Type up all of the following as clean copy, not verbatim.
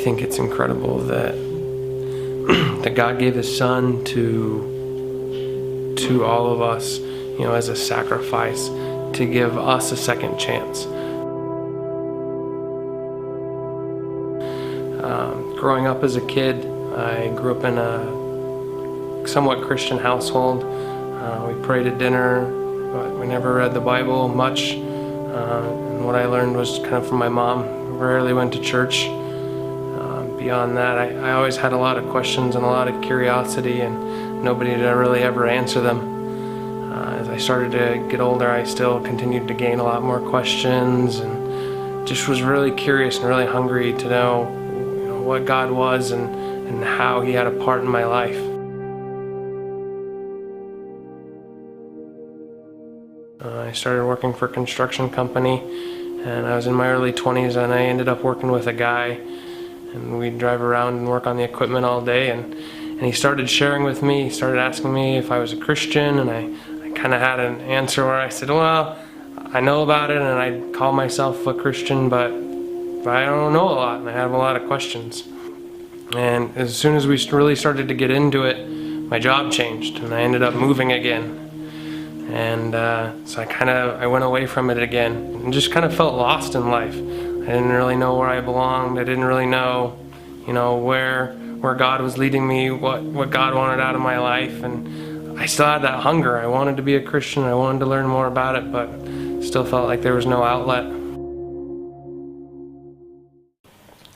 think it's incredible that that God gave His Son to all of us, as a sacrifice, to give us a second chance. Growing up as a kid, I grew up in a somewhat Christian household. We prayed at dinner, but we never read the Bible much. And what I learned was kind of from my mom. We rarely went to church. Beyond that, I always had a lot of questions and a lot of curiosity, and nobody to really ever answer them. As I started to get older, I still continued to gain a lot more questions, and just was really curious and really hungry to know, what God was and how He had a part in my life. I started working for a construction company, and I was in my early 20s, and I ended up working with a guy, and we'd drive around and work on the equipment all day, and he started sharing with me. He started asking me if I was a Christian, and I kind of had an answer where I said, well, I know about it, and I call myself a Christian, but I don't know a lot, and I have a lot of questions. And as soon as we really started to get into it, my job changed, and I ended up moving again. And so I went away from it again, and just kind of felt lost in life. I didn't really know where I belonged. I didn't really know, where God was leading me, what God wanted out of my life. And I still had that hunger. I wanted to be a Christian. I wanted to learn more about it, but still felt like there was no outlet.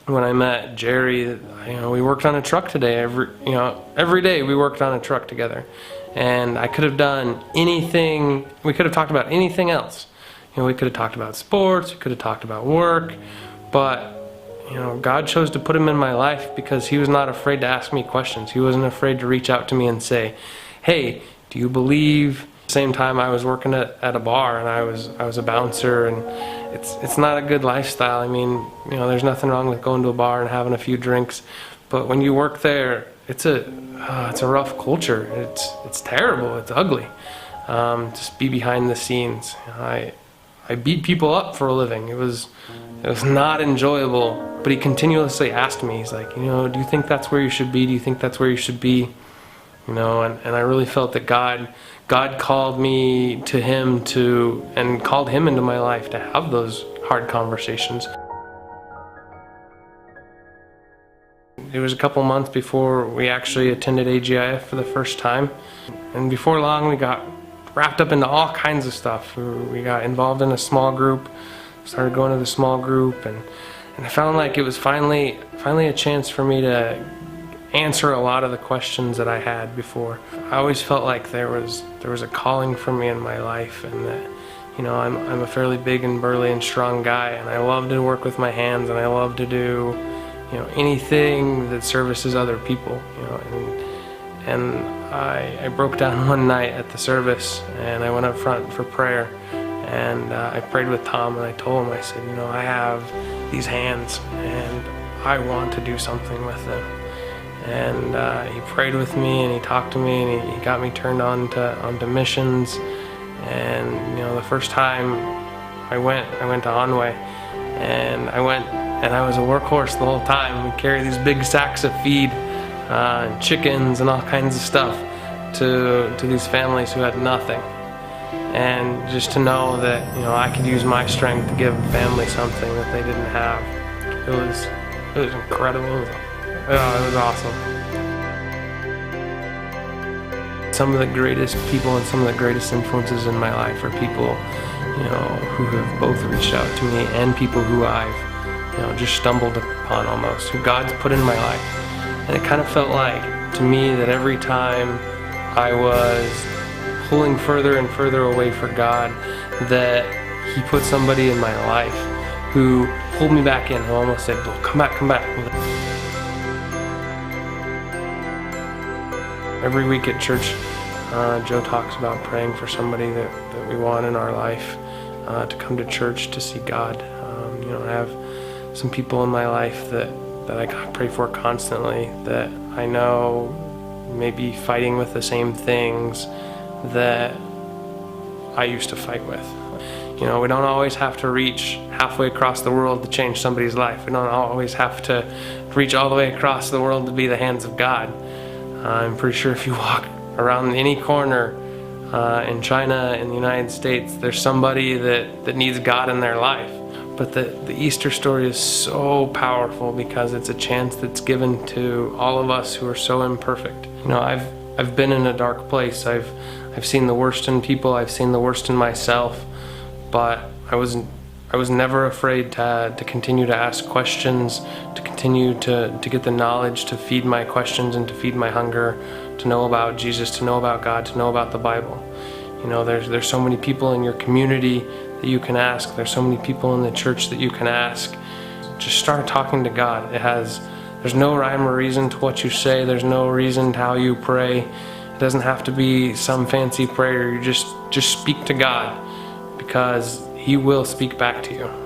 When I met Jerry, we worked on a truck today. Every day we worked on a truck together. And I could have done anything. We could have talked about anything else. We could have talked about sports, we could have talked about work, but God chose to put him in my life because He was not afraid to ask me questions. He wasn't afraid to reach out to me and say, hey, do you believe? At the same time, I was working at a bar, and I was a bouncer, and it's not a good lifestyle. I mean, there's nothing wrong with going to a bar and having a few drinks, but when you work there, it's a rough culture. It's terrible. It's ugly. Just be behind the scenes. I beat people up for a living. It was not enjoyable. But he continuously asked me. He's like, do you think that's where you should be? Do you think that's where you should be? And I really felt that God called me to Him and called Him into my life to have those hard conversations. It was a couple months before we actually attended AGIF for the first time. And before long, we got wrapped up into all kinds of stuff. We got involved in a small group, started going to the small group, and I found like it was finally a chance for me to answer a lot of the questions that I had before. I always felt like there was a calling for me in my life, and that I'm a fairly big and burly and strong guy, and I love to work with my hands, and I love to do anything that services other people. And I broke down one night at the service, and I went up front for prayer, and I prayed with Tom, and I told him, I said, I have these hands, and I want to do something with them. And he prayed with me, and he talked to me, and he got me turned onto missions. And the first time I went to Onway, and I was a workhorse the whole time. We carry these big sacks of feed, and chickens and all kinds of stuff to these families who had nothing. And just to know that I could use my strength to give a family something that they didn't have, it was incredible. It was awesome. Some of the greatest people and some of the greatest influences in my life are people who have both reached out to me, and people who I've just stumbled upon almost, who God's put in my life. And it kind of felt like to me that every time I was pulling further and further away from God, that He put somebody in my life who pulled me back in, who almost said, well, come back. Every week at church, Joe talks about praying for somebody that we want in our life to come to church to see God. I have some people in my life that I pray for constantly, that I know may be fighting with the same things that I used to fight with. You know, we don't always have to reach halfway across the world to change somebody's life. We don't always have to reach all the way across the world to be the hands of God. I'm pretty sure if you walk around any corner in China, in the United States, there's somebody that needs God in their life. But the Easter story is so powerful because it's a chance that's given to all of us who are so imperfect. You know, I've been in a dark place. I've seen the worst in people. I've seen the worst in myself. But I was never afraid to continue to ask questions, to continue to get the knowledge, to feed my questions and to feed my hunger, to know about Jesus, to know about God, to know about the Bible. You know, there's so many people in your community that you can ask. There's so many people in the church that you can ask. Just start talking to God. There's no rhyme or reason to what you say. There's no reason to how you pray. It doesn't have to be some fancy prayer. You just speak to God, because He will speak back to you.